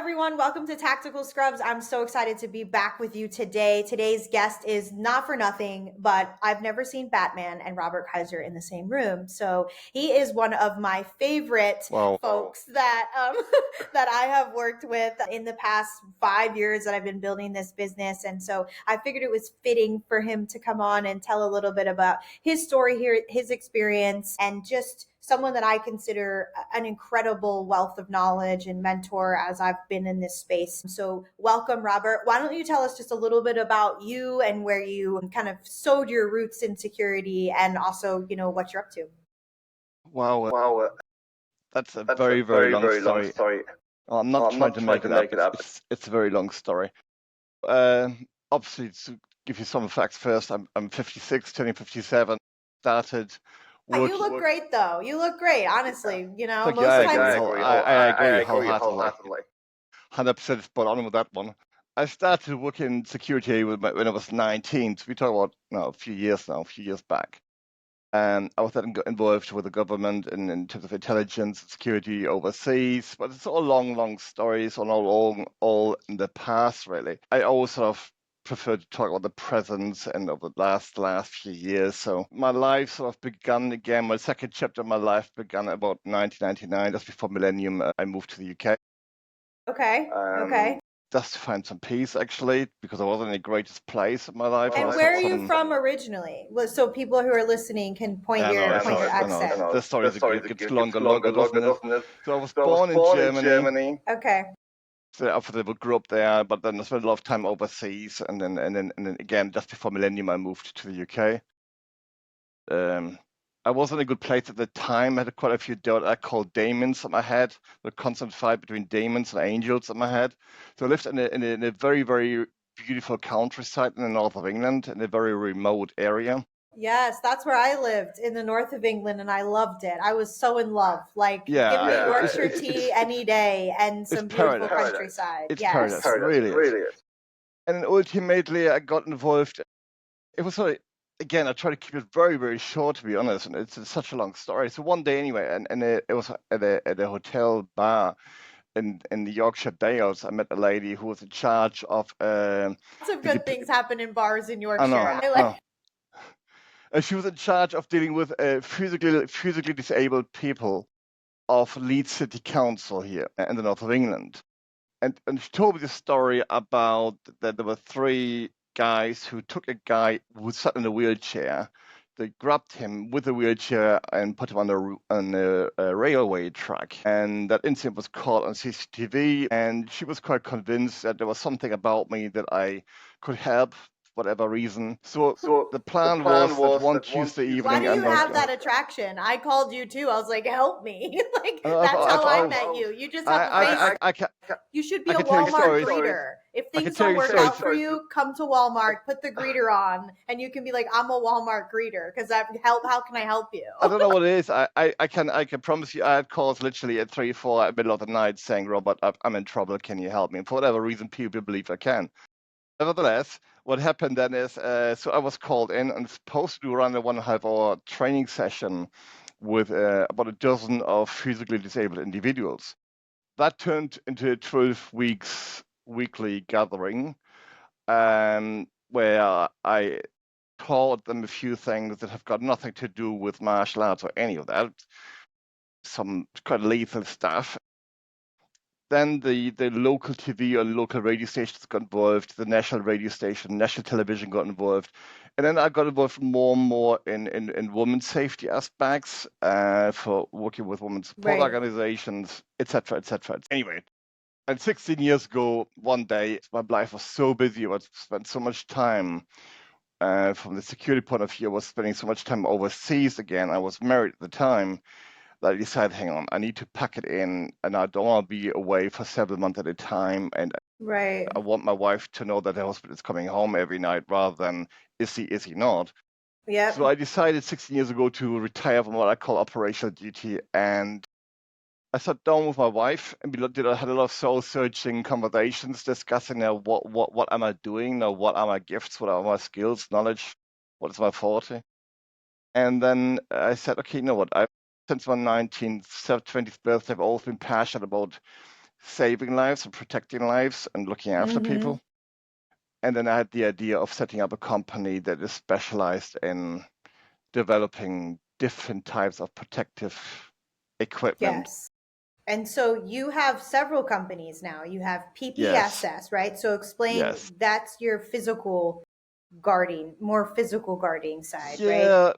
everyone. Welcome to Tactical Scrubs. I'm so excited to be back with you today. Today's guest is not for nothing, but I've never seen Batman and Robert Kaiser in the same room. So he is one of my favorite folks that that I have worked with in the past 5 years that I've been building this business. And so I figured it was fitting for him to come on and tell a little bit about his story here, his experience, and just someone that I consider an incredible wealth of knowledge and mentor as I've been in this space. So welcome, Robert. Why don't you tell us just a little bit about you and where you kind of sowed your roots in security, and also, what you're up to. Wow, that's a very, very long story. Well, I'm not trying to make it up. It's a very long story. Obviously, to give you some facts first, I'm 56, turning 57. Started working. You look great, though. You look great, honestly. Thank most you. I times. agree wholeheartedly. 100% spot on with that one. I started working in security when I was 19. So we talk about a few years back. I was then involved with the government in terms of intelligence and security overseas, but it's all long stories on all in the past, really. I always sort of prefer to talk about the present and over the last few years. So my life sort of began again. My second chapter of my life began about 1999, just before millennium. I moved to the UK. Okay. Just to find some peace, actually, because I wasn't in the greatest place of my life. And where are you from originally? So people who are listening can point your accent. The story gets longer, doesn't it? So I was born in Germany. Okay. So I grew up there, but then I spent a lot of time overseas, and then again, just before millennium, I moved to the UK. I was in a good place at the time. I had quite a few what I call daemons in my head, the constant fight between demons and angels in my head. So I lived in a very, very beautiful countryside in the north of England, in a very remote area. Yes, that's where I lived, in the north of England, and I loved it. I was so in love. Give me Yorkshire tea any day and some beautiful countryside. It's paradise, really is. And then ultimately, I got involved. It was sort of, again, I try to keep it very, very short, to be honest, and it's such a long story. So one day, anyway, and it was at a hotel bar in the Yorkshire Dales. I met a lady who was in charge of. Lots of good things happen in bars in Yorkshire. I know. She was in charge of dealing with physically disabled people of Leeds City Council here in the north of England. And she told me the story about that there were three guys who took a guy who sat in a wheelchair. They grabbed him with a wheelchair and put him on a railway track. And that incident was caught on CCTV. And she was quite convinced that there was something about me that I could help, whatever reason. So the plan was that one Tuesday evening. Why do you have that attraction? I called you too. I was like, help me. That's how I met you. You just have a face. You should be a Walmart greeter. If things don't work out for you, come to Walmart, put the greeter on, and you can be like, I'm a Walmart greeter, because how can I help you? I don't know what it is. I can promise you I had calls literally at 3, 4 at the middle of the night saying, Robert, I'm in trouble. Can you help me? And for whatever reason, people believe I can. Nevertheless, what happened then is, so I was called in and supposed to run a 1.5 hour training session with about a dozen of physically disabled individuals. That turned into a 12 weeks weekly gathering where I taught them a few things that have got nothing to do with martial arts or any of that. Some quite lethal stuff. Then the local TV or local radio stations got involved, the national radio station, national television got involved. And then I got involved more and more in women's safety aspects for working with women's support organizations, etc. Anyway, and 16 years ago, one day, my life was so busy. I spent so much time from the security point of view. I was spending so much time overseas again. I was married at the time. That I decided, hang on, I need to pack it in, and I don't want to be away for several months at a time. And I want my wife to know that her husband is coming home every night, rather than is he not. Yeah. So I decided 16 years ago to retire from what I call operational duty, and I sat down with my wife, and we had a lot of soul-searching conversations, discussing now what am I doing now, what are my gifts, what are my skills, knowledge, what is my forte. And then I said, okay, you know what, since my 19th, 20th birthday, I've always been passionate about saving lives and protecting lives and looking after Mm-hmm. people. And then I had the idea of setting up a company that is specialized in developing different types of protective equipment. Yes. And so you have several companies now. You have Yes, PPSS, right? So explain, yes. that's your physical guarding, more physical guarding side, right? Yeah,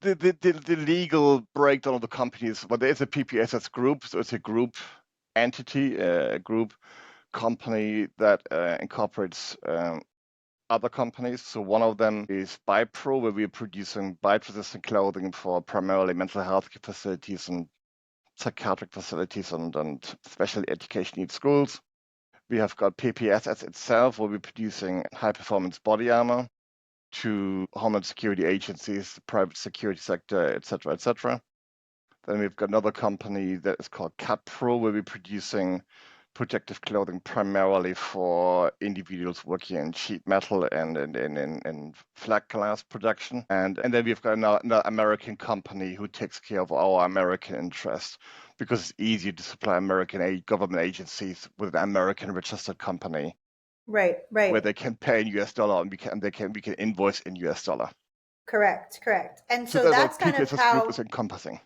the legal breakdown of the companies, well, there is a PPSS group, so it's a group entity, a group company that incorporates other companies. So one of them is BioPro, where we're producing bite-resistant clothing for primarily mental health facilities and psychiatric facilities and special education needs schools. We have got PPSS itself, where we're producing high-performance body armor to Homeland Security agencies, the private security sector, etc., etc. Then we've got another company that is called Cuttex Pro, where we're producing protective clothing primarily for individuals working in sheet metal and in flat glass production. And then we've got another American company who takes care of our American interests because it's easier to supply American government agencies with an American registered company Right, where right. they can pay in US dollar and we can invoice in US dollar. Correct, correct. And So so that's what that's kind of PPSS Group is how encompassing.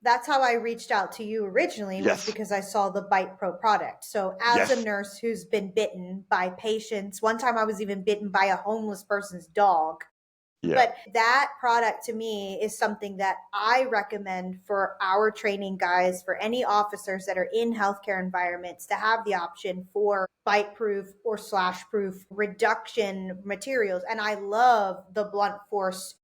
that's how I reached out to you originally, was Yes. because I saw the Bite Pro product. So as a Yes. nurse who's been bitten by patients, one time I was even bitten by a homeless person's dog. Yeah. But that product to me is something that I recommend for our training guys, for any officers that are in healthcare environments, to have the option for bite proof or slash proof reduction materials. And I love the blunt force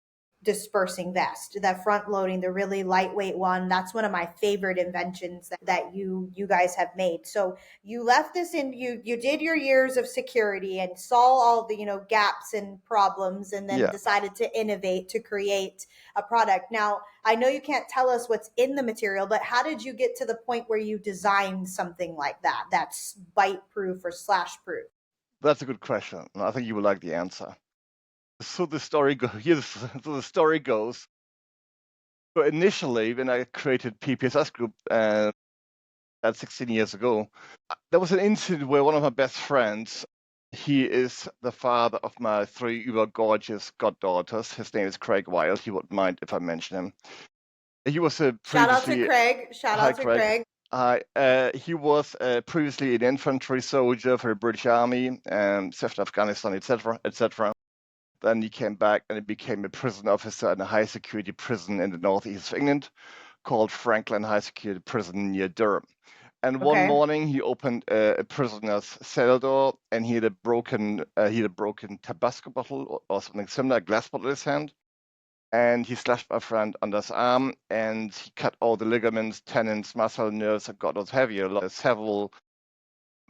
dispersing vest, that front loading, the really lightweight one. That's one of my favorite inventions that you guys have made. So you left this in, you did your years of security and saw all the gaps and problems, and then Yeah. decided to innovate to create a product. Now I know you can't tell us what's in the material, but how did you get to the point where you designed something like that, that's bite proof or slash proof? That's a good question. And I think you will like the answer. So the story goes. Here's, so the story goes. So initially, when I created PPSS Group, that's 16 years ago, there was an incident where one of my best friends, he is the father of my 3 uber gorgeous goddaughters. His name is Craig Wild. He wouldn't mind if I mention him. He was Shout out to previously. Craig. Shout Hi, out to Craig. Craig. He was previously an infantry soldier for the British Army, served in Afghanistan, etc., etc. Then he came back and became a prison officer in a high security prison in the northeast of England called Franklin High Security Prison near Durham. And one Okay. morning he opened a prisoner's cell door and he had a broken Tabasco bottle or something similar, a glass bottle in his hand. And he slashed my friend under his arm and he cut all the ligaments, tendons, muscle, nerves, and God knows heavy. A lot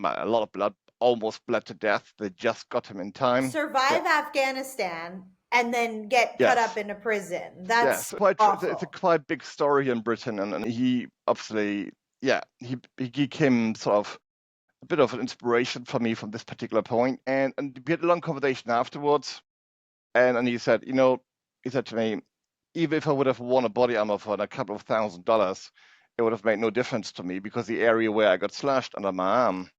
of blood, almost bled to death. They just got him in time. Survive Afghanistan and then get cut up Yes. in a prison. Yes, That's it's a awful. quite big story in Britain, and he obviously, yeah, he became sort of a bit of an inspiration for me from this particular point. And we had a long conversation afterwards, and he said, he said to me, even if I would have worn a body armor for a couple of $1,000s, it would have made no difference to me because the area where I got slashed under my arm,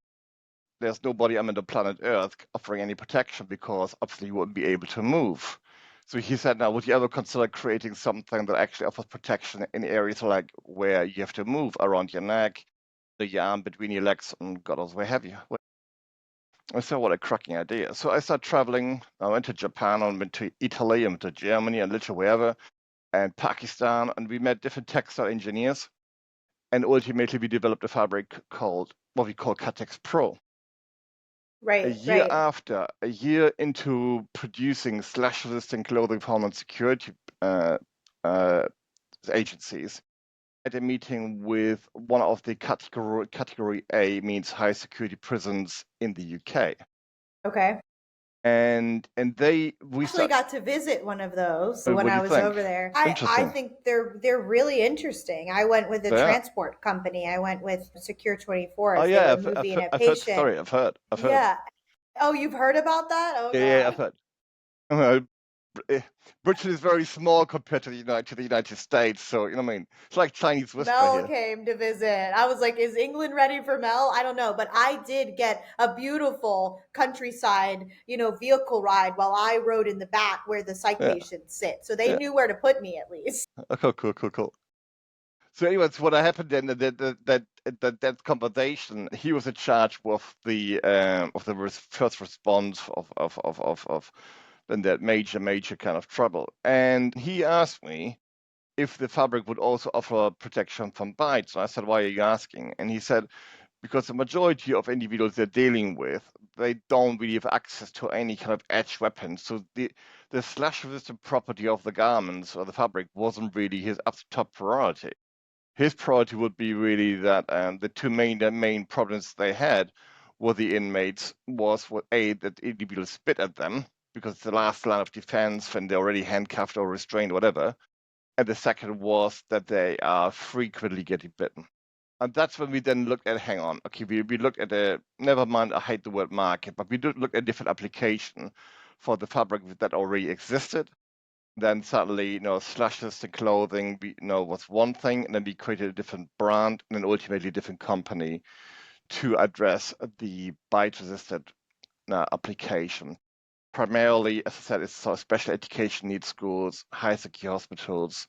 there's no body armor on the planet Earth offering any protection because obviously you wouldn't be able to move. So he said, now, would you ever consider creating something that actually offers protection in areas like where you have to move around your neck, your arm between your legs, and God knows where have you? I said, what a cracking idea. So I started traveling. I went to Japan, I went to Italy, I went to Germany, and literally wherever, and Pakistan, and we met different textile engineers. And ultimately, we developed a fabric called what we call Cuttex Pro. Right, right. A year into producing slash-resistant clothing for Homeland Security uh, agencies, at a meeting with one of the category A, means high security prisons in the UK, Okay. and we Actually start. got to visit one of those when What do I you was think? over there. I Interesting. think they're really interesting. I went with a Yeah. transport company. I went with Secure 24 Oh as they yeah, were moving a I've heard the patient. story. I've heard. Yeah. Oh, you've heard about that? Oh Yeah, I've God. heard. Britain is very small compared to the United States, so you know what I mean. It's like Chinese whisper Mel here. came to visit. I was like, is England ready for Mel? I don't know. But I did get a beautiful countryside, vehicle ride while I rode in the back where the psych Yeah, patients sit. So they yeah. knew where to put me at least. Oh, cool. So, anyways, what happened then? That conversation, he was in charge of the first response of then that major kind of trouble, and he asked me if the fabric would also offer protection from bites. And I said, why are you asking? And he said, because the majority of individuals they're dealing with, they don't really have access to any kind of edge weapon. So the slash resistant property of the garments or the fabric wasn't really his top priority. His priority would be really that the main problems they had were the inmates was what that individuals spit at them because it's the last line of defense when they're already handcuffed or restrained or whatever. And the second was that they are frequently getting bitten. And that's when we then looked at, hang on, okay, we looked at never mind, I hate the word market, but we did look at different application for the fabric that already existed. Then suddenly, slashes and clothing, was one thing, and then we created a different brand and then ultimately a different company to address the bite-resistant application. Primarily, as I said, it's sort of special education needs schools, high security hospitals,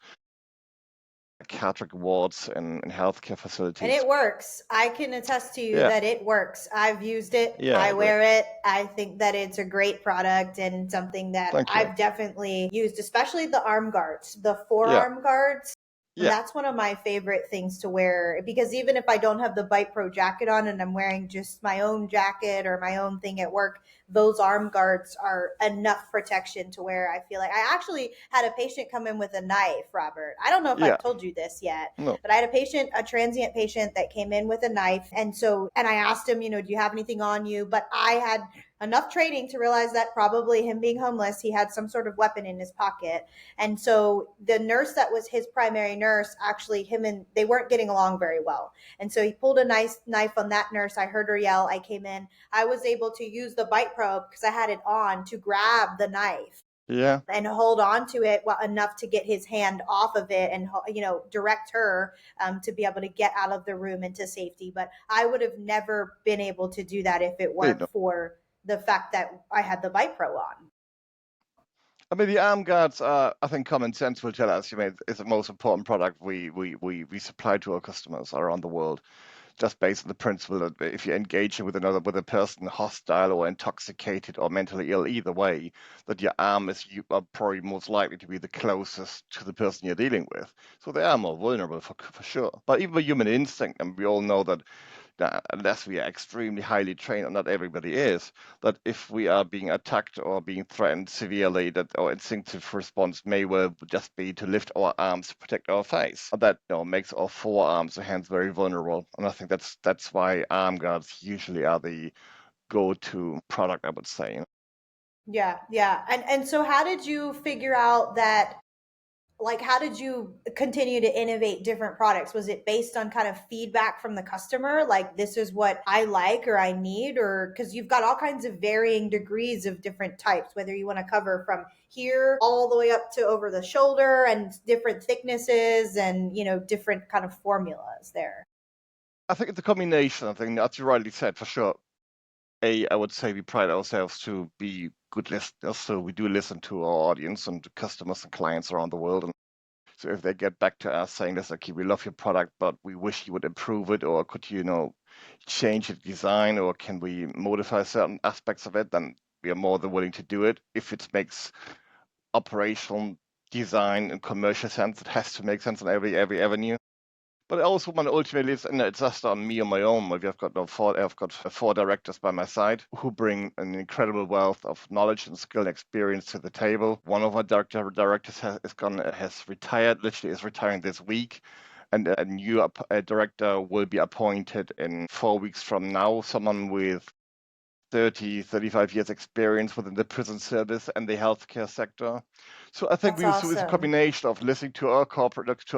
psychiatric wards, and healthcare And facilities. it works. I can attest to you Yeah, that it works. I've used it. yeah, I I agree. wear it. I think that it's a great product and something that Thank you. I've definitely used, especially the arm guards, the Yeah, forearm guards. yeah, That's one of my favorite things to wear because even if I don't have the Bite Pro jacket on and I'm wearing just my own jacket or my own thing at work, those arm guards are enough protection to where I feel like I actually had a patient come in with a knife, Robert. I don't know if yeah. I've told you this yet, No, but I had a transient patient that came in with a knife. And I asked him, do you have anything on you? But I had enough training to realize that probably him being homeless, he had some sort of weapon in his pocket. And so the nurse that was his primary nurse, actually, him and they weren't getting along very well. And so he pulled a nice knife on that nurse. I heard her yell. I came in. I was able to use the bite probe because I had it on to grab the knife yeah. and hold on to it well enough to get his hand off of it and direct her to be able to get out of the room into safety. But I would have never been able to do that if it You weren't know, for the fact that I had the bite pro on. I mean, the arm guards are, I think common sense will tell us, it's the most important product we supply to our customers around the world. Just based on the principle that if you're engaging with a person hostile or intoxicated or mentally ill, either way, that your arm you are probably most likely to be the closest to the person you're dealing with. So they are more vulnerable for sure. But even by human instinct, and we all know that unless we are extremely highly trained, and not everybody is, that if we are being attacked or being threatened severely, that our instinctive response may well just be to lift our arms to protect our face. And that makes our forearms and hands very vulnerable. And I think that's why arm guards usually are the go-to product, I would say. Yeah, yeah. And so how did you figure out that, like, how did you continue to innovate different products? Was it based on kind of feedback from the customer, like this is what I like or I need, or because you've got all kinds of varying degrees of different types, whether you want to cover from here all the way up to over the shoulder and different thicknesses and different kind of formulas there. I think it's a combination. I think, as you rightly said, for sure. I would say we pride ourselves to be good listeners, so we do listen to our audience and to customers and clients around the world. And so if they get back to us saying this, okay, we love your product, but we wish you would improve it, or could you, change the design, or can we modify certain aspects of it, then we are more than willing to do it. If it makes operational design and commercial sense, it has to make sense on every avenue. But I also want to ultimately, it's just on me on my own. I've got four directors by my side who bring an incredible wealth of knowledge and skill and experience to the table. One of our directors has retired, literally is retiring this week. And a new director will be appointed in 4 weeks from now, someone with 35 years experience within the prison service and the healthcare sector. So I think That's it's a awesome. combination of listening to to our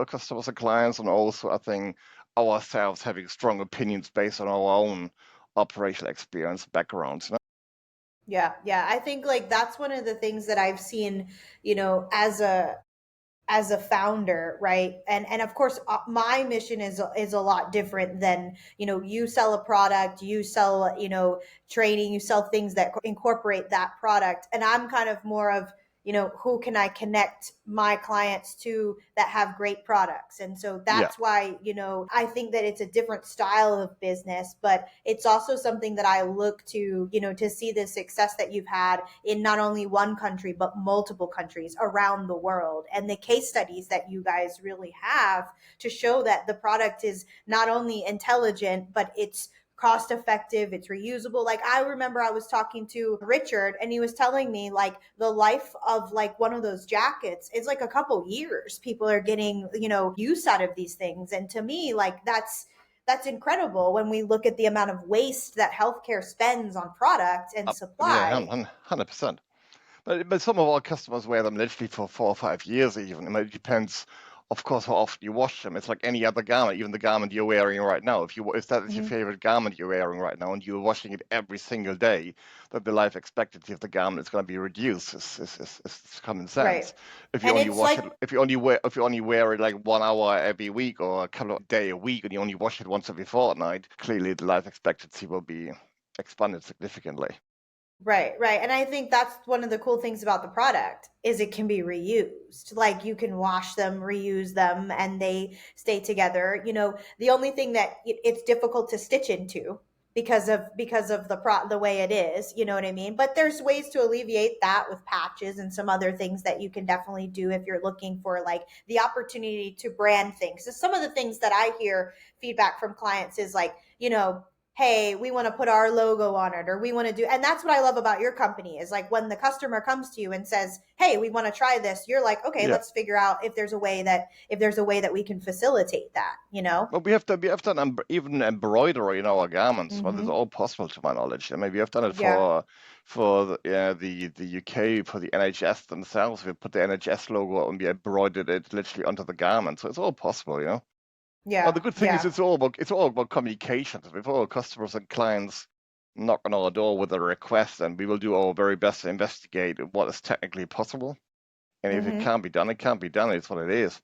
customers and clients, and also I think ourselves having strong opinions based on our own operational experience backgrounds. Yeah, yeah. I think like that's one of the things that I've seen, as a founder, right? And of course, my mission is a lot different than, you sell a product, you sell, training, you sell things that incorporate that product, and I'm kind of more of, who can I connect my clients to that have great products. And so Yeah, that's why, I think that it's a different style of business, but it's also something that I look to, to see the success that you've had in not only one country but multiple countries around the world, and the case studies that you guys really have to show that the product is not only intelligent but it's cost effective, it's reusable. Like, I remember I was talking to Richard and he was telling me like the life of like one of those jackets is like a couple years. People are getting, use out of these things, and to me, like, that's incredible when we look at the amount of waste that healthcare spends on product and yeah, supply. 100%. But some of our customers wear them literally for 4 or 5 years even. I mean, it depends, of course, how often you wash them. It's like any other garment, even the garment you're wearing right now. If that is your Mm-hmm. favorite garment you're wearing right now and you're washing it every single day, then the life expectancy of the garment is going to be reduced. It's common Right. sense. If you And only it's wash like, it, if you only wear it like 1 hour every week or a couple of day a week, and you only wash it once every fortnight, clearly the life expectancy will be expanded significantly. right, right. And I think that's one of the cool things about the product is it can be reused. Like, you can wash them, reuse them, and they stay together. The only thing that it's difficult to stitch into because of the way it is, you know what I mean? But there's ways to alleviate that with patches and some other things that you can definitely do if you're looking for like the opportunity to brand things. So some of the things that I hear feedback from clients is like, hey, we want to put our logo on it, or we want to do, and that's what I love about your company is like when the customer comes to you and says, hey, we want to try this, you're like, okay, Yeah. let's figure out if there's a way that we can facilitate that. Well, we have done even embroidery in our garments. Well, it's Mm-hmm. all possible to my knowledge. I mean, we have done it Yeah. for the UK, for the NHS themselves. We put the NHS logo and we embroidered it literally onto the garment. So it's all possible. Well, Yeah. the good thing is Yeah. it's all about communications. If our customers and clients knock on our door with a request, and we will do our very best to investigate what is technically possible. And if it Mm-hmm. can't be done, it can't be done. It's what it is.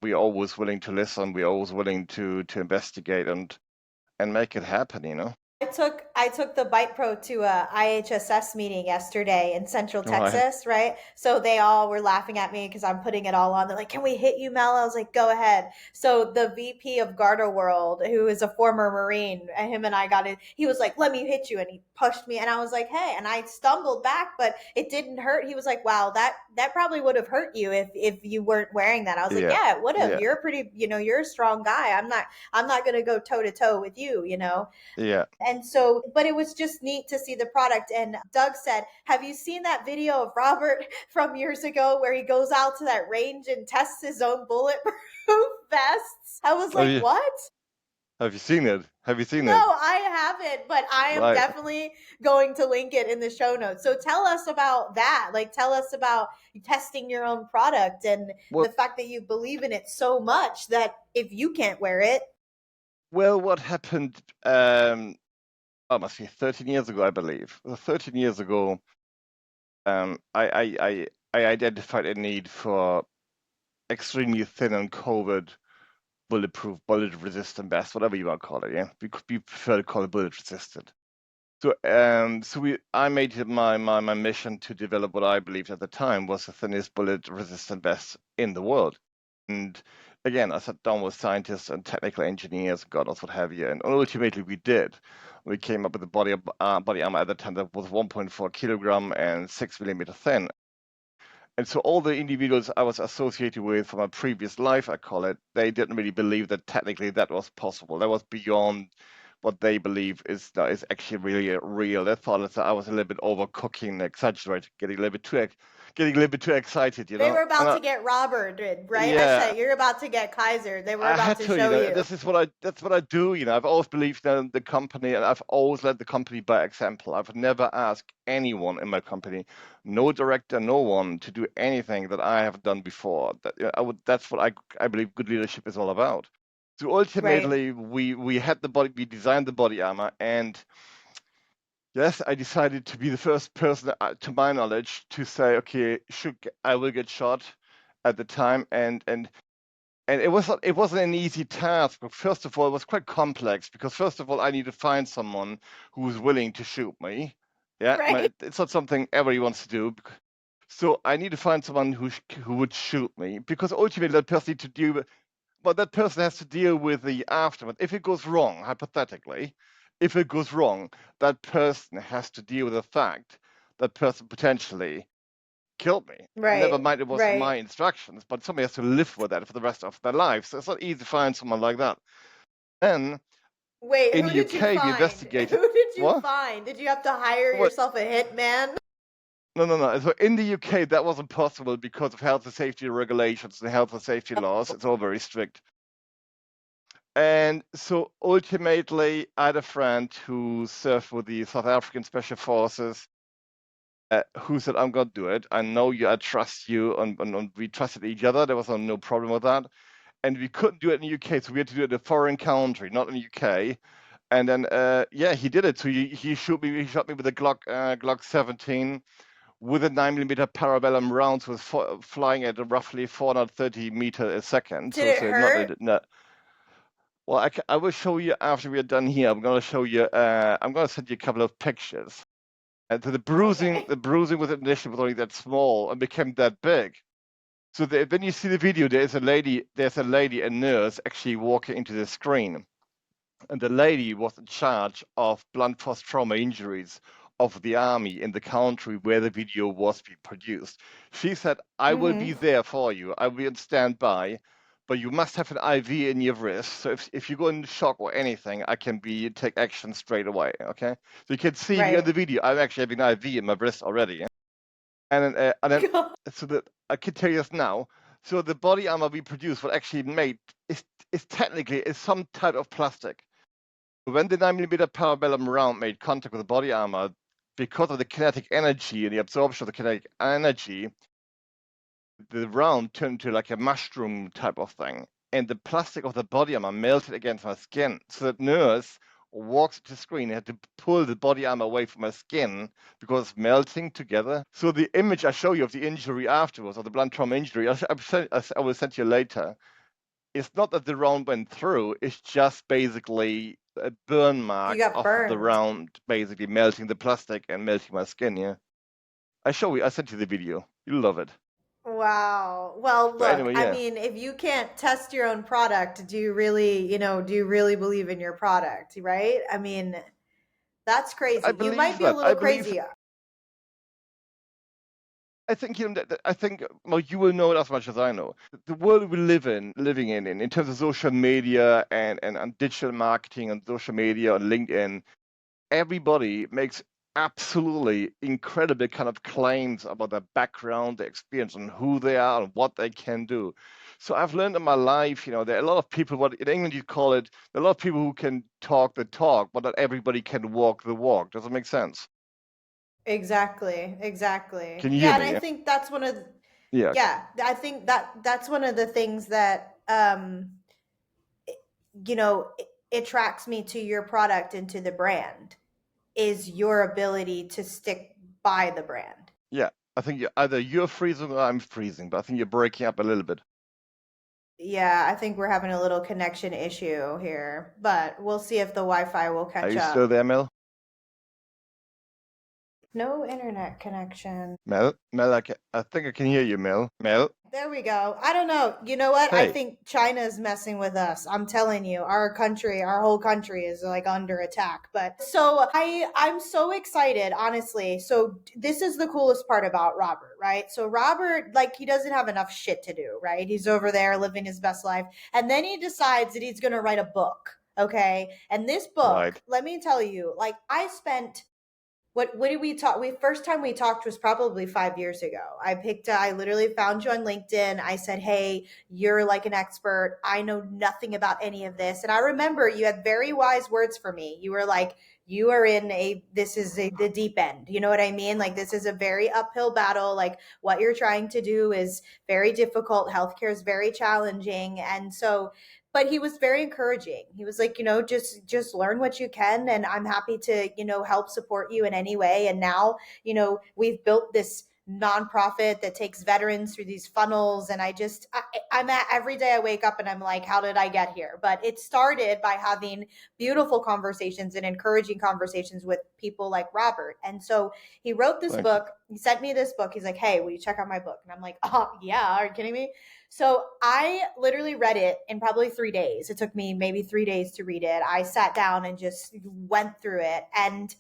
We're always willing to listen. We're always willing to investigate and make it happen. I took the Bite Pro to a IHSS meeting yesterday in Central All right. Texas, right? So they all were laughing at me because I'm putting it all on. They're like, "Can we hit you, Mel?" I was like, "Go ahead." So the VP of Garda World, who is a former Marine, him and I got it. He was like, "Let me hit you," and he pushed me, and I was like, "Hey!" And I stumbled back, but it didn't hurt. He was like, "Wow, that probably would have hurt you if you weren't wearing that." I was like, Yeah. "Yeah, it would have. Yeah. You're a strong guy. I'm not gonna go toe to toe with you." Yeah. And so, but it was just neat to see the product. And Doug said, have you seen that video of Robert from years ago where he goes out to that range and tests his own bulletproof vests? I was Have like, you what? have you seen it? Have you seen No, it? I haven't, but I am Right. definitely going to link it in the show notes. So tell us about that. Like, tell us about testing your own product and Well, the fact that you believe in it so much that if you can't wear it. what happened? Must be 13 years ago, I believe. 13 years ago, I identified a need for extremely thin and COVID bulletproof, bullet resistant vest, whatever you want to call it. Yeah, we prefer to call it bullet resistant. I made it my mission to develop what I believed at the time was the thinnest bullet resistant vest in the world. And again, I sat down with scientists and technical engineers, God knows what have you, and ultimately we did. We came up with a body armor at the time that was 1.4 kilogram and 6 millimeter thin. And so all the individuals I was associated with from a previous life, I call it, they didn't really believe that technically that was possible. That was beyond what they believe is actually really real. They thought that I was a little bit overcooking, exaggerating, getting a little bit too excited, you They know. were And about to get Robert, right? I yeah, said, you're about to get Kaiser. They were I about had to to, show you. that's what I do. I've always believed in the company, and I've always led the company by example. I've never asked anyone in my company, no director, no one, to do anything that I haven't done before. That's what I believe good leadership is all about. So Right. ultimately, we designed the body armor, and yes, I decided to be the first person, to my knowledge, to say, okay, I will get shot at the time, and it wasn't an easy task. But first of all, it was quite complex because first of all, I need to find someone who is willing to shoot me. Yeah, Right. it's not something everybody wants to do. So I need to find someone who would shoot me because ultimately that person needs to deal with. Well, that person has to deal with the aftermath. If it goes wrong, hypothetically, if it goes wrong, that person has to deal with the fact that person potentially killed me. Never Right. mind, it was my Right. instructions, but somebody has to live with that for the rest of their lives. So it's not easy to find someone like that. Then Wait, in who the did you UK, we find? investigated. Who did you What? find? Did you have to hire What? yourself a hitman? No, no, no. So in the UK, that wasn't possible because of health and safety regulations and health and safety laws. It's all very strict. And so ultimately, I had a friend who served with the South African Special Forces, who said, I'm going to do it. I know you, I trust you. And we trusted each other. There was no problem with that. And we couldn't do it in the UK, so we had to do it in a foreign country, not in the UK. And then, yeah, he did it. So he shot me with a Glock 17 with a 9mm parabellum rounds, was flying at roughly 430 meters a second. Did So, it so not, hurt? not well. I will show you after we are done here. I'm going to show you. I'm going to send you a couple of pictures. And so Okay. the bruising was initially was only that small and became that big. So when you see the video, there's a lady, a nurse, actually walking into the screen. And the lady was in charge of blunt force trauma injuries of the army in the country where the video was being produced. She said, I will be Mm-hmm. there for you. I will be on standby, but you must have an IV in your wrist. So if you go into shock or anything, I can take action straight away. Okay. So you can see here in Right. the video, I'm actually having an IV in my wrist already. And then so that I can tell you this now. So the body armor we produce, what actually made, is technically is some type of plastic. When the 9mm parabellum round made contact with the body armor, because of the kinetic energy and the absorption of the kinetic energy, the round turned into like a mushroom type of thing. And the plastic of the body armor melted against my skin. So that nurse walks to the screen and had to pull the body armor away from my skin because it's melting together. So the image I show you of the injury afterwards, or the blunt trauma injury, I will send you later. It's not that the round went through, it's just basically a burn You mark got of the burned. round basically melting the plastic and melting my skin, yeah. I sent you the video. You'll love it. Wow. Well, But look, anyway, I yeah. mean, if you can't test your own product, do you really believe in your product, right? I mean, that's I crazy. You might believe be a that. little crazy. I think I think, well, you will know it as much as I know. The world we living in terms of social media and digital marketing and social media and LinkedIn, everybody makes absolutely incredible kind of claims about their background, their experience, and who they are and what they can do. So I've learned in my life, there are a lot of people, what in England you call it, there are a lot of people who can talk the talk, but not everybody can walk the walk. Does it make sense? Exactly, exactly. Can you hear Yeah, and me? I Yeah. think that's one of Yeah. Okay. yeah, I think that's one of the things that attracts me to your product and to the brand is your ability to stick by the brand. Yeah. I think either you're freezing or I'm freezing, but I think you're breaking up a little bit. Yeah, I think we're having a little connection issue here, but we'll see if the Wi-Fi will Are catch you still up. there, Mel? No internet connection. Mel, I think I can hear you, Mel. Mel? There we go. I don't know. You know what? I Hey. think China's messing with us. I'm telling you, our whole country is like under attack. But so I'm so excited, honestly. So this is the coolest part about Robert, right? So Robert, like he doesn't have enough shit to do, right? He's over there living his best life. And then he decides that he's gonna write a book. Okay. And this book, Right. let me tell you, like I spent what did we talk? We first time we talked was probably 5 years ago. I literally found you on LinkedIn. I said, "Hey, you're like an expert. I know nothing about any of this." And I remember you had very wise words for me. You were like, you are in the deep end. You know what I mean? Like, this is a very uphill battle. Like, what you're trying to do is very difficult. Healthcare is very challenging. And so, but he was very encouraging. He was like, just learn what you can, and I'm happy to, help support you in any way. And now, we've built this nonprofit that takes veterans through these funnels. And I'm at every day I wake up and I'm like, how did I get here? But it started by having beautiful conversations and encouraging conversations with people like Robert. And so he wrote this Thank you. book. He sent me this book. He's like, hey, will you check out my book? And I'm like, oh yeah, are you kidding me? So I literally read it in probably 3 days. It took me maybe 3 days to read it. I sat down and just went through it. And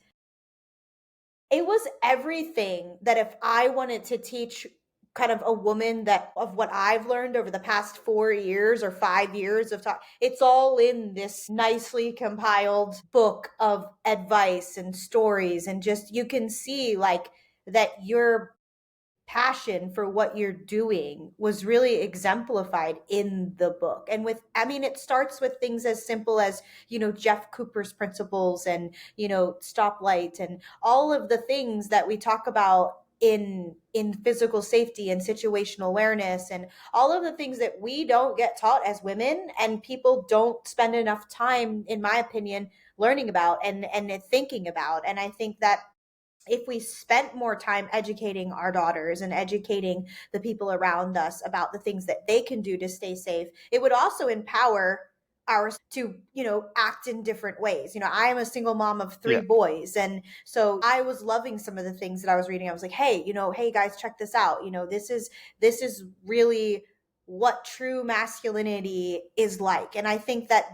it was everything that if I wanted to teach kind of a woman that of what I've learned over the past 4 years or 5 years of talk, it's all in this nicely compiled book of advice and stories. And just you can see like that your passion for what you're doing was really exemplified in the book. And it starts with things as simple as, Jeff Cooper's principles and, stoplight and all of the things that we talk about in physical safety and situational awareness, and all of the things that we don't get taught as women, and people don't spend enough time, in my opinion, learning about and thinking about. And I think that if we spent more time educating our daughters and educating the people around us about the things that they can do to stay safe, it would also empower ours to, act in different ways. I am a single mom of three Yeah, boys. And so I was loving some of the things that I was reading. I was like, hey, hey guys, check this out. This is really what true masculinity is like. And I think that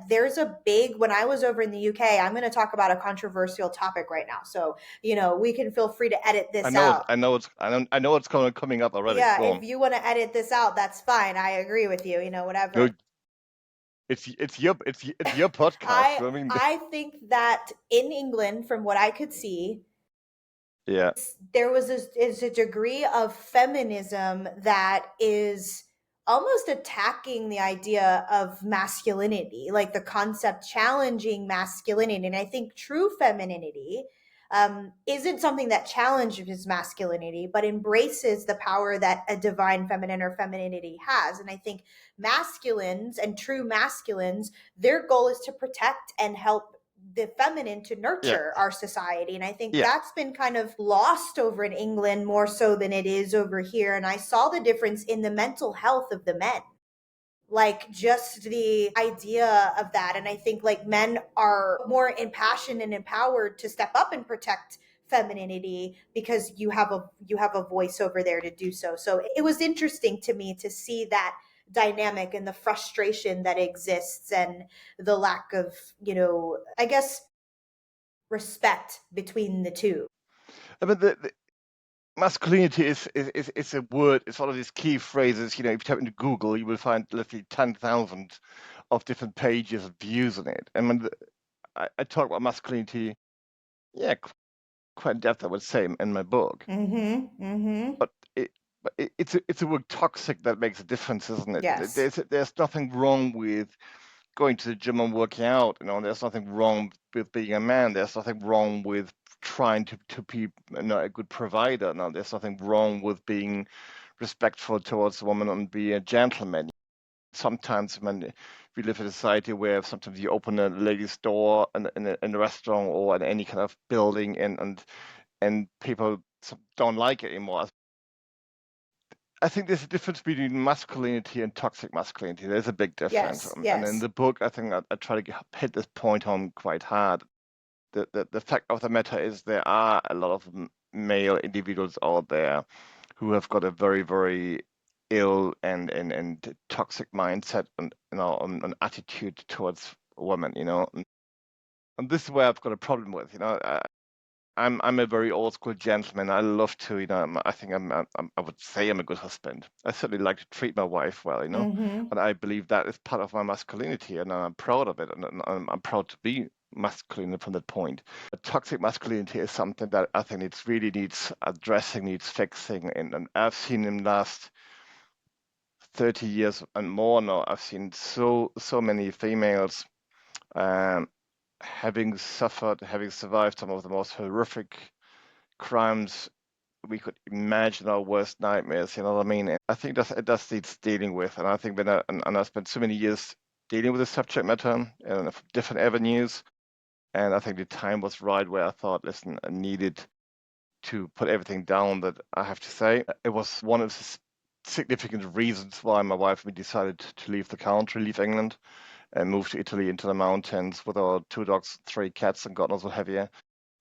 when I was over in the UK, I'm going to talk about a controversial topic right now. So, we can feel free to edit I this know it. out. I know it's coming up already. Yeah, Go if on. you want to edit this out, that's fine. I agree with you, No, whatever. it's your podcast. I I mean, I think that in England, from what I could see, yeah, there is a degree of feminism that is almost attacking the idea of masculinity, like the concept challenging masculinity. And I think true femininity isn't something that challenges masculinity, but embraces the power that a divine feminine or femininity has. And I think masculines and true masculines, their goal is to protect and help the feminine to yeah, nurture our society. And I think yeah. that's been kind of lost over in England more so than it is over here. And I saw the difference in the mental health of the men, like just the idea of that. And I think like men are more impassioned and empowered to step up and protect femininity because you have a voice over there to do so. So it was interesting to me to see that dynamic and the frustration that exists, and the lack of, I guess, respect between the two. I mean, the masculinity is a word. It's one of these key phrases. If you type into Google, you will find literally 10,000 of different pages of views on it. And when I talk about masculinity, yeah, quite in depth, I would say, in my book. Mm-hmm. Mm-hmm. But it's a word toxic that makes a difference, isn't it? Yes. There's nothing wrong with going to the gym and working out. There's nothing wrong with being a man. There's nothing wrong with trying to be a good provider. No, there's nothing wrong with being respectful towards a woman and be a gentleman. Sometimes when we live in a society where sometimes you open a lady's door in a restaurant or in any kind of building and people don't like it anymore. I think there's a difference between masculinity and toxic masculinity. There's a big difference. Yes. And in Yes. the book, I think I try to hit this point home quite hard. The fact of the matter is there are a lot of male individuals out there who have got a very, very ill and toxic mindset and an attitude towards women, and this is where I've got a problem with, I'm a very old school gentleman. I love to, I think I would say I'm a good husband. I certainly like to treat my wife well, Mm-hmm. and I believe that is part of my masculinity, and I'm proud of it, and I'm proud to be masculine from that point. But toxic masculinity is something that I think it really needs addressing, needs fixing, and I've seen in the last 30 years and more now, I've seen so many females. Um, having suffered, having survived some of the most horrific crimes we could imagine, our worst nightmares, you know what I mean? And I think that's needs dealing with. And I think and I spent so many years dealing with the subject matter and different avenues. And I think the time was right where I thought, listen, I needed to put everything down that I have to say. It was one of the significant reasons why my wife and me decided to leave the country, leave England, and move to Italy into the mountains with our 2 dogs, 3 cats, and God knows what have you.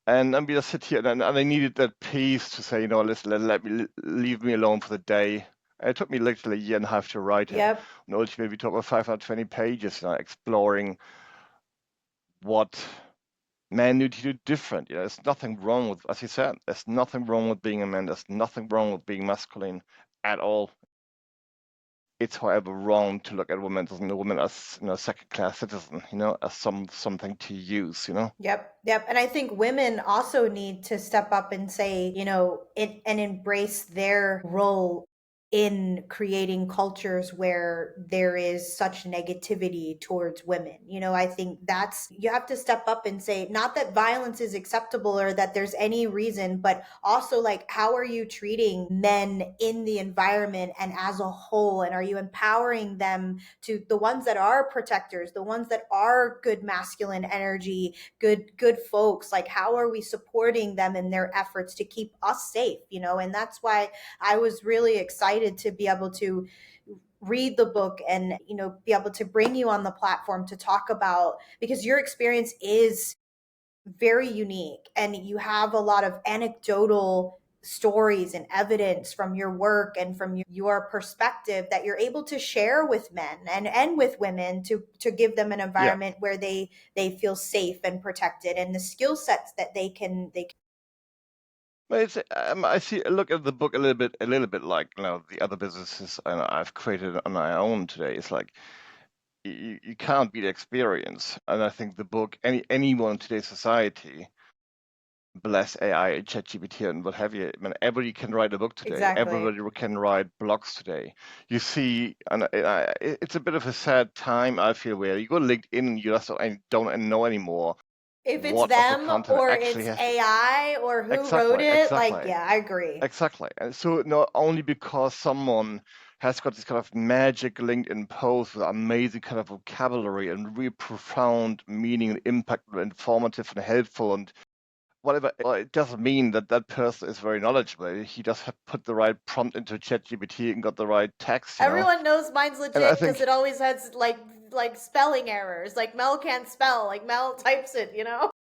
And we just sit here, and I needed that peace to say, listen, let me leave me alone for the day. And it took me literally a year and a half to write it. Yep. And ultimately, we talked about 520 pages, exploring what men need to do different. There's nothing wrong with, as you said, there's nothing wrong with being a man. There's nothing wrong with being masculine at all. It's, however, wrong to look at women as second-class citizen, as something to use. Yep. Yep. And I think women also need to step up and say, and embrace their role in creating cultures where there is such negativity towards women. I think you have to step up and say, not that violence is acceptable or that there's any reason, but also like, how are you treating men in the environment and as a whole? And are you empowering them, to the ones that are protectors, the ones that are good masculine energy, good folks? Like, how are we supporting them in their efforts to keep us safe? And that's why I was really excited to be able to read the book and be able to bring you on the platform to talk about, because your experience is very unique and you have a lot of anecdotal stories and evidence from your work and from your perspective that you're able to share with men and with women to give them an Yeah. environment where they feel safe and protected, and the skill sets that they can. But I look at the book a little bit like the other businesses I've created on my own today. It's like you can't beat experience, and I think the book, anyone in today's society, bless AI and ChatGPT and what have you. I mean, everybody can write a book today. Exactly. Everybody can write blogs today. You see, and it's a bit of a sad time, I feel, where you go to LinkedIn and you just don't know anymore If it's what of the them content or actually it's has. AI or who wrote Exactly, it, like, exactly. yeah, I agree. Exactly. And so not only because someone has got this kind of magic LinkedIn post with amazing kind of vocabulary and really profound meaning and impact and informative and helpful and whatever, well, it doesn't mean that that person is very knowledgeable. He just have put the right prompt into ChatGPT and got the right text. Everyone knows mine's And I legit because think, it always has like spelling errors. Like Mel can't spell. Like Mel types it.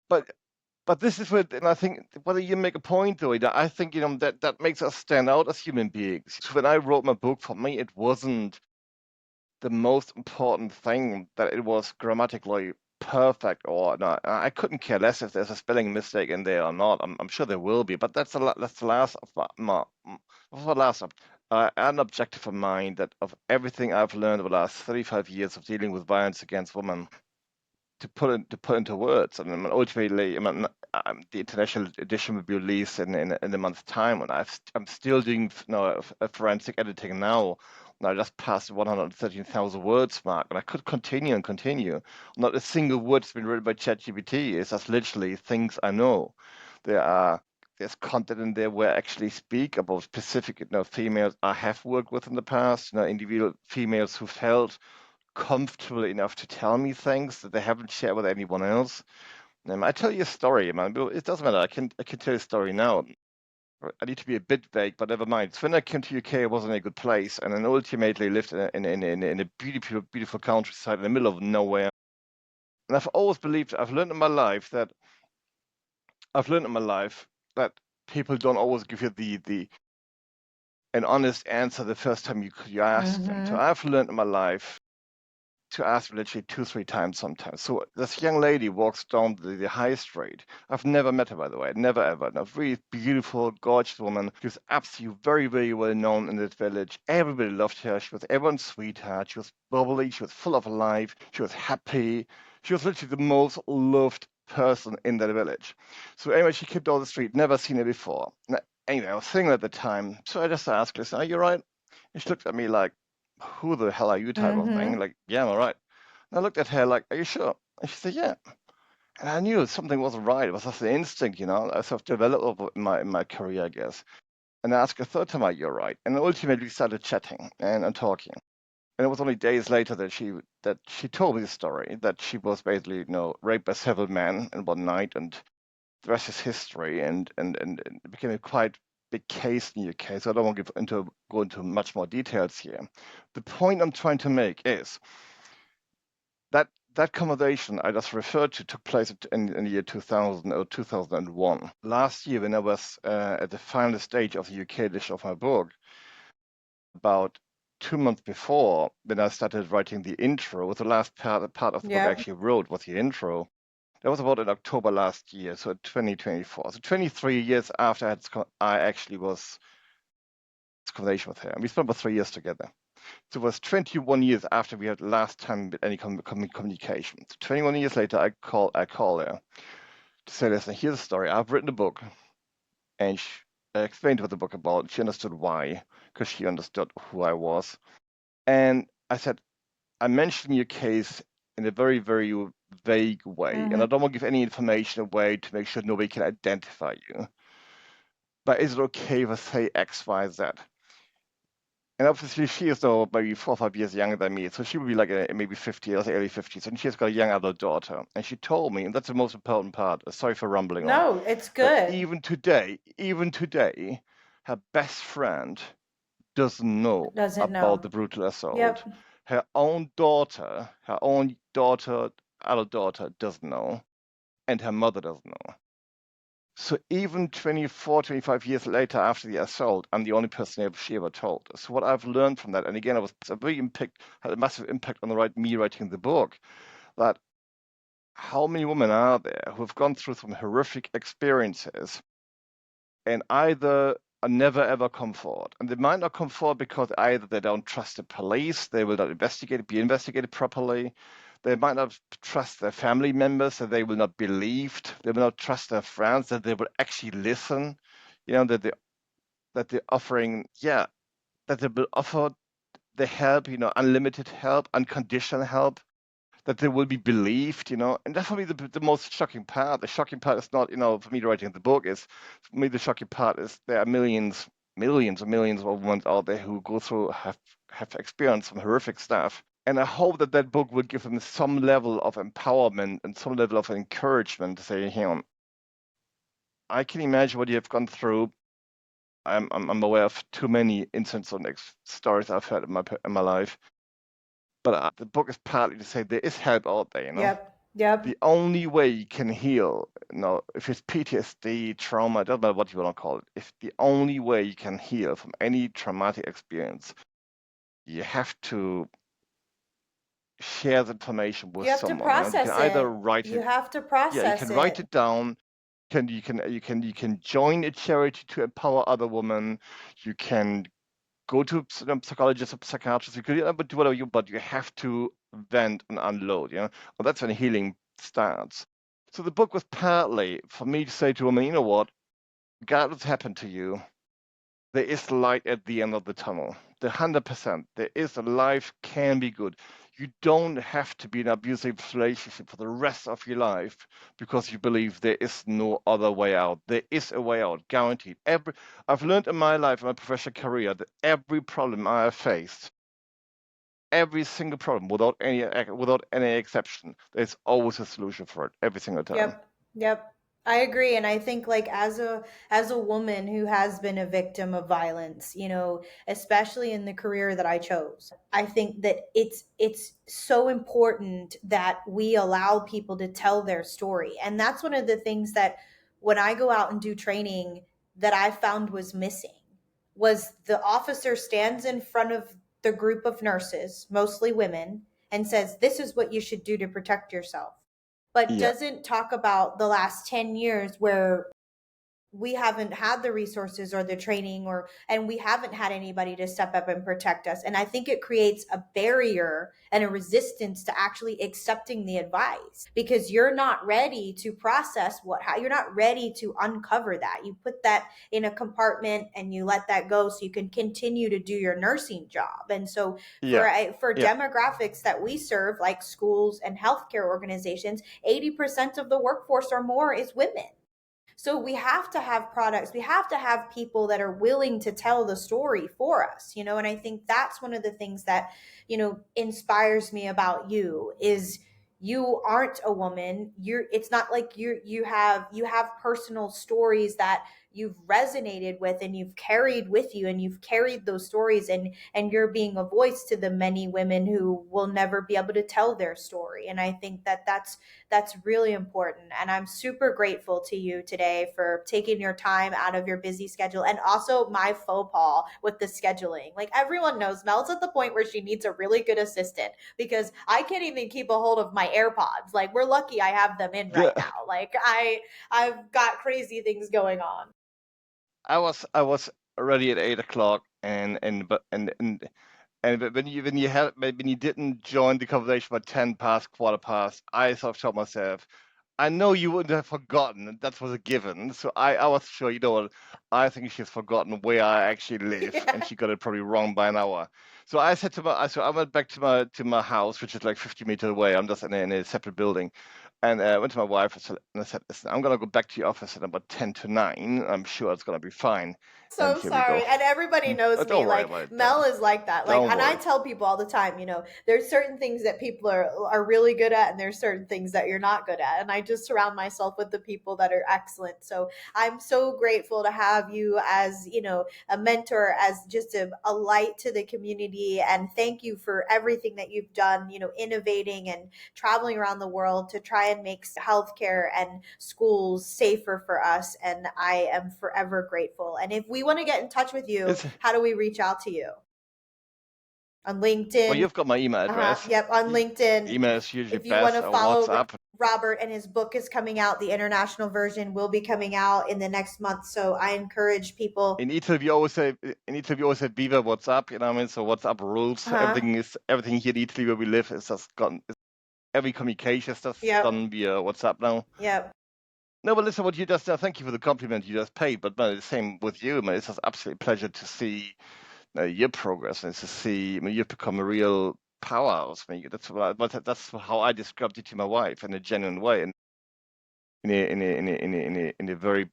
but but this is what, and I think whether you make a point though, I think that makes us stand out as human beings. So when I wrote my book, for me, it wasn't the most important thing that it was grammatically perfect or not. I couldn't care less if there's a spelling mistake in there or not. I'm sure there will be, but that's the last of what's the last of an objective of mine, that of everything I've learned over the last 35 years of dealing with violence against women, to put into words. And ultimately, the international edition will be released in a month's time, and I'm still doing a forensic editing now. And I just passed the 113,000 words mark, and I could continue and continue. Not a single word's been written by ChatGPT. It's just literally things I know. There are there's content in there where I actually speak about specific females I have worked with in the past, individual females who felt comfortable enough to tell me things that they haven't shared with anyone else. I tell you a story, man. It doesn't matter. I can tell you a story now. I need to be a bit vague, but never mind. So when I came to UK, I was in a good place, and then ultimately lived in a beautiful, beautiful countryside in the middle of nowhere. And I've always believed, I've learned in my life that people don't always give you the an honest answer the first time you ask them. So Mm-hmm. I've learned in my life to ask literally 2, 3 times sometimes. So this young lady walks down the high street. I've never met her, by the way, never ever. A really beautiful, gorgeous woman. She was absolutely very, very well known in this village. Everybody loved her. She was everyone's sweetheart. She was bubbly. She was full of life. She was happy. She was literally the most loved person in that village. So anyway, she came down the street, never seen her before. Anyway, I was single at the time, so I just asked, "Listen, are you right?" And she looked at me like, "Who the hell are you?" type of thing. Mm-hmm. Like, yeah, I'm all right. And I looked at her like, "Are you sure?" And she said, "Yeah." And I knew something wasn't right. It was just an instinct, I sort of developed over in my career, I guess. And I asked a third time, "You're right." And ultimately we started chatting and talking. And it was only days later that she told me the story, that she was basically, raped by several men in one night, and the rest is history. And it became a quite big case in the UK. So I don't want to go into much more details here. The point I'm trying to make is that that conversation I just referred to took place in the year 2000 or 2001. Last year, when I was at the final stage of the UK edition of my book, about 2 months before, when I started writing the intro, the last part of the book I Yep. actually wrote was the intro. That was about in October last year, so 2024. So 23 years after I actually was in conversation with her, and we spent about 3 years together. So it was 21 years after we had last time with any communication. So 21 years later, I call her to say, "Listen, here's the story. I've written a book," and I explained what the book about. She understood why, because she understood who I was. And I said, "I mentioned your case in a very, very vague way, and Mm-hmm. I don't want to give any information away to make sure nobody can identify you. But is it okay if I say X, Y, Z?" And obviously, she is though maybe 4 or 5 years younger than me, so she would be like maybe 50 or early 50s, and she's got a young adult daughter. And she told me, and that's the most important part. Sorry for rumbling on, No, it's that good. even today, her best friend doesn't know Doesn't about know. the brutal assault. Yep. Her own daughter, adult daughter, doesn't know, and her mother doesn't know. So even 24, 25 years later after the assault, I'm the only person she ever told. So what I've learned from that, and again, had a massive impact on me writing the book, that how many women are there who have gone through some horrific experiences and either never ever come forward. And they might not come forward because either they don't trust the police, they will not be investigated properly. They might not trust their family members, that they will not be believed. They will not trust their friends, that they will actually listen. That they're offering, that they will offer the help, unlimited help, unconditional help, that they will be believed. And that's for me the most shocking part. The shocking part is not, for me writing the book, is for me the shocking part is there are millions and millions of women out there who go through, have experienced some horrific stuff. And I hope that book will give them some level of empowerment and some level of encouragement to say, hang on, I can imagine what you have gone through. I'm aware of too many incidents or stories I've heard in my life. But the book is partly to say there is help out there. Yep. Yep. The only way you can heal, if it's PTSD, trauma, it doesn't matter what you want to call it, if the only way you can heal from any traumatic experience, you have to share the information with You have to someone. You can process either it. write You it, have to you process can write it. it down. You can join a charity to empower other women. You can go to psychologists or psychiatrists. You could do whatever but you have to vent and unload. Well, that's when healing starts. So the book was partly for me to say to women, you know what, regardless what happened to you, there is light at the end of the tunnel. 100%. There is a life can be good. You don't have to be in an abusive relationship for the rest of your life because you believe there is no other way out. There is a way out, guaranteed. I've learned in my life, in my professional career, that every problem I have faced, every single problem, without any exception, there's always a solution for it, every single time. Yep. Yep. I agree, and I think like as a woman who has been a victim of violence, especially in the career that I chose, I think that it's so important that we allow people to tell their story. And that's one of the things that when I go out and do training that I found was missing was the officer stands in front of the group of nurses, mostly women, and says, "This is what you should do to protect yourself," but Yeah, doesn't talk about the last 10 years where we haven't had the resources or the training, or and we haven't had anybody to step up and protect us. And I think it creates a barrier and a resistance to actually accepting the advice, because you're not ready to process how you're not ready to uncover that. You put that in a compartment and you let that go so you can continue to do your nursing job. And so Yeah. for Yeah. demographics that we serve, like schools and healthcare organizations, 80% of the workforce or more is women. So we have to have products, we have to have people that are willing to tell the story for us, and I think that's one of the things that, inspires me about you is you aren't a woman. It's not like you have personal stories that you've resonated with and you've carried with you, and you've carried those stories, and you're being a voice to the many women who will never be able to tell their story. And I think that that's really important. And I'm super grateful to you today for taking your time out of your busy schedule. And also my faux pas with the scheduling. Like, everyone knows Mel's at the point where she needs a really good assistant, because I can't even keep a hold of my AirPods. Like, we're lucky I have them in right Yeah. now. Like, I've got crazy things going on. I was already at 8 o'clock, and when you didn't join the conversation by 10 past, quarter past, I sort of told myself, I know you wouldn't have forgotten. That was a given. So I was sure, you know what? I think she's forgotten where I actually live, and Yeah. she got it probably wrong by an hour. So I said to so I went back to my house, which is like 50 meters away. I'm just in a separate building, and I went to my wife and I said, listen, I'm gonna go back to your office at about 10 to 9. I'm sure it's gonna be fine. And So here we sorry. go. And everybody knows Don't me. worry Like, about it. Mel is like that. Like, Don't and I worry. tell people all the time, there's certain things that people are really good at, and there's certain things that you're not good at. And I just surround myself with the people that are excellent. So I'm so grateful to have you as, a mentor, as just a light to the community. And thank you for everything that you've done, innovating and traveling around the world to try and make healthcare and schools safer for us. And I am forever grateful. And if we want to get in touch with you, It's how do we reach out to you? On Well, LinkedIn? you've got my email Uh-huh. address. Yep, on LinkedIn. Email is usually If you want best, to or follow WhatsApp. Robert, and his book is coming out, the international version will be coming out in the next month. So I encourage people. In Italy we always say Viva WhatsApp, you know what I mean? So WhatsApp rules. Uh-huh. Everything here in Italy where we live is just gone. Every communication is just Yep. done via WhatsApp now. Yep. No, but listen, what you just thank you for the compliment you just paid. But man, the same with you, man. It's just absolute pleasure to see your progress and to see. I mean, you've become a real powerhouse. I mean, that's how I described it to my wife in a genuine way, and in a very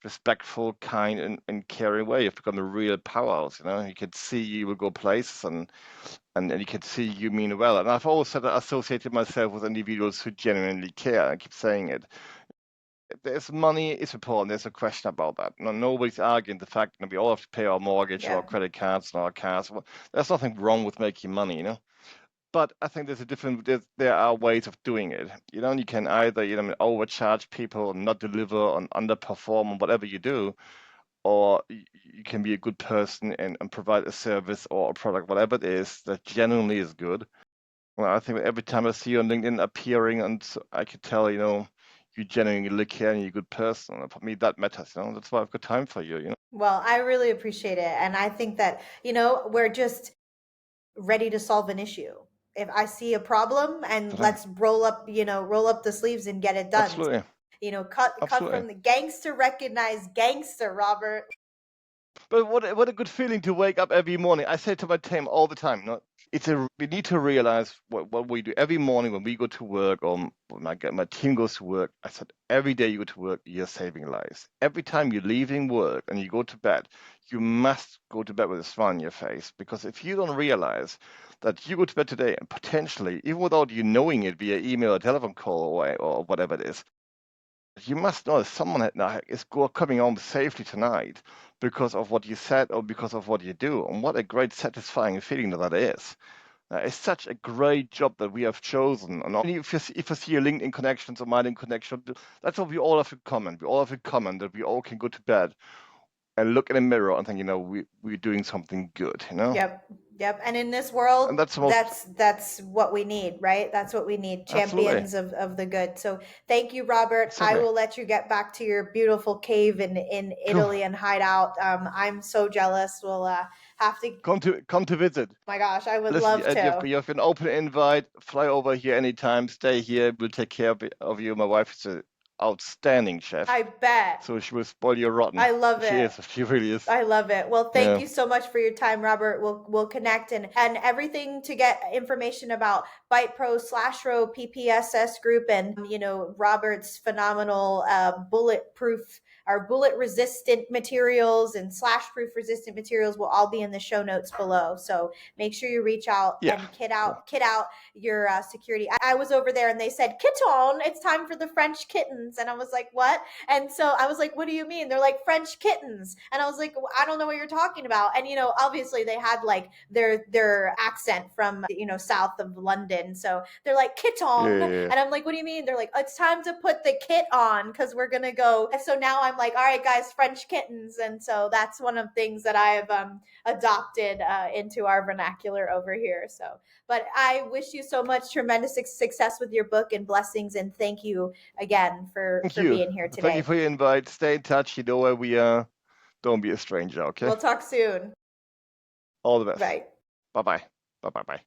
respectful, kind, and caring way. You've become a real powerhouse. You know, you can see you will go places, and you can see you mean well. And I've always said associated myself with individuals who genuinely care. I keep saying it. There's money is important. There's a question about that. No, nobody's arguing the fact that we all have to pay our mortgage or our Yep. credit cards and our cars. Well, there's nothing wrong with making money, you know. But I think there are ways of doing it. You know, you can either, overcharge people and not deliver and underperform on whatever you do, or you can be a good person and provide a service or a product, whatever it is, that genuinely is good. Well, I think every time I see you on LinkedIn appearing, and I could tell, you genuinely care and you're a good person. And for me, that matters. That's why I've got time for you. Well, I really appreciate it. And I think that, we're just ready to solve an issue. If I see a problem, and So, let's roll up the sleeves and get it done. absolutely, Cut absolutely. from the gangster, recognize gangster, Robert. But what a good feeling to wake up every morning. I say to my team all the time, no, we need to realize what we do every morning when we go to work, or when my team goes to work. I said every day you go to work, you're saving lives. Every time you're leaving work and you go to bed, you must go to bed with a smile on your face, because if you don't realize that you go to bed today and potentially, even without you knowing it via email or telephone call or whatever it is, you must know someone is coming home safely tonight because of what you said or because of what you do. And what a great satisfying feeling that is. It's such a great job that we have chosen. And if you see your LinkedIn connections or my LinkedIn connection, that's what we all have in common. We all have in common that we all can go to bed and look in the mirror and think, we're doing something good, Yep. Yep. And in this world, And that's the most that's what we need, right? That's what we need. absolutely, Champions of the good. So thank you, Robert. I exactly. will let you get back to your beautiful cave in Cool. Italy and hide out. I'm so jealous. We'll have to, Come to visit. my gosh, I would Listen, love to. you have an open invite. Fly over here anytime. Stay here. We'll take care of you. My wife is an outstanding chef, I bet. so she will spoil you rotten. I love She it. is. She really is. I love it. Well, thank Yeah. you so much for your time, Robert. We'll connect and everything to get information about Bite Pro, Slash Row, PPSS Group, and Robert's phenomenal bulletproof or bullet resistant materials and slash proof resistant materials will all be in the show notes below. So make sure you reach out Yeah. and kit out your security. I was over there and they said, "Kitten, it's time for the French kittens," and I was like, "What?" And so I was like, "What do you mean?" They're like, "French kittens," and I was like, "I don't know what you're talking about." And obviously they had like their accent from south of London, so they're like kitten, Yeah. and I'm like, "What do you mean?" They're like, "It's time to put the kit on because we're gonna go." And so now I'm like, "All right, guys, French kittens," and so that's one of the things that I've adopted into our vernacular over here. So, but I wish you so much tremendous success with your book and blessings, and thank you again for Thank you. being here today. Thank you for your invite. Stay in touch. You know where we are. Don't be a stranger, okay? We'll talk soon. All the best. Bye. Bye-bye. Bye-bye.